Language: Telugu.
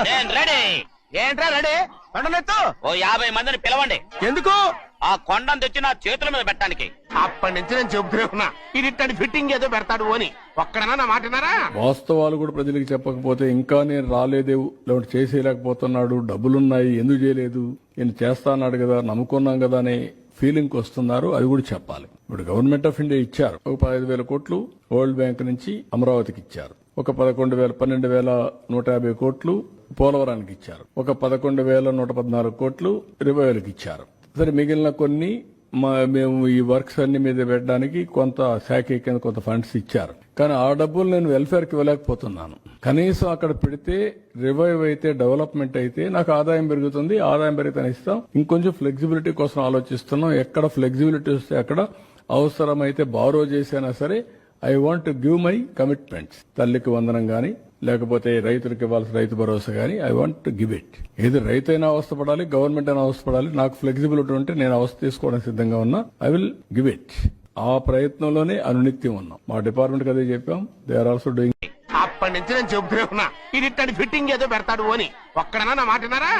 నేను రెడీ. ఏంట్రా రెడీ? కొండనెత్తు. ఓ 50 మందిని పిలవండి. ఎందుకు? ఆ కొండను తెచ్చి నా చేతుల మీద పెట్టడానికి. అప్పటి నుంచి నేను చెబుతూనే ఉన్నా, ఇది ఫిట్టింగ్ ఏదో పెడతాడు అని. ఒక్కడనా నా మాటనారా? వాస్తవాలు కూడా ప్రజలకు చెప్పకపోతే ఇంకా నేను రాలేదేవు, లేకుంటే చేసేయలేకపోతున్నాడు, డబ్బులున్నాయి ఎందుకు చేయలేదు, నేను చేస్తా అన్నాడు కదా, నమ్ముకున్నాం కదా అనే ఫీలింగ్ వస్తున్నారు. అది కూడా చెప్పాలి. ఇప్పుడు గవర్నమెంట్ ఆఫ్ ఇండియా ఇచ్చారు ఒక 15,000 కోట్లు, వరల్డ్ బ్యాంక్ నుంచి అమరావతికి ఇచ్చారు. ఒక 12,150 కోట్లు పోలవరానికి ఇచ్చారు. ఒక 11,114 కోట్లు రివైవల్కి ఇచ్చారు. సరే, మిగిలిన కొన్ని మేము ఈ వర్క్స్ అన్ని మీద పెట్టడానికి కొంత శాఖ కింద కొంత ఫండ్స్ ఇచ్చారు. కానీ ఆ డబ్బులు నేను వెల్ఫేర్ కి ఇవ్వలేకపోతున్నాను. కనీసం అక్కడ పెడితే రివైవ్ అయితే, డెవలప్మెంట్ అయితే నాకు ఆదాయం పెరుగుతుంది. ఆదాయం పెరిగితే ఇస్తాం. ఇంకొంచెం ఫ్లెక్సిబిలిటీ కోసం ఆలోచిస్తున్నాం. ఎక్కడ ఫ్లెక్సిబిలిటీ వస్తే అక్కడ అవసరమైతే బారో చేసినా సరే I want to give my commitments. తల్లికి వందనం గాని, లేకపోతే రైతులకు ఇవ్వాల్సిన రైతు భరోసా గానీ I want to give it. ఏది రైతు అయినా అవస్థపడాలి, గవర్నమెంట్ అయినా అవస్థపడాలి. నాకు ఫ్లెక్సిబిలిటీ ఉంటే నేను అవస్థ తీసుకోవడానికి సిద్ధంగా ఉన్నా. I will give it. ఆ ప్రయత్నంలోనే అనునిత్యం ఉన్నాం. మా డిపార్ట్మెంట్ అదే చెప్పాం. They are also doing. అప్పటి నుంచి నేను చెబుతూనే ఉన్నా, ఇది ఫిట్టింగ్ ఏదో పెడతాడు అని. ఒక్కడనా నా మాటనారా?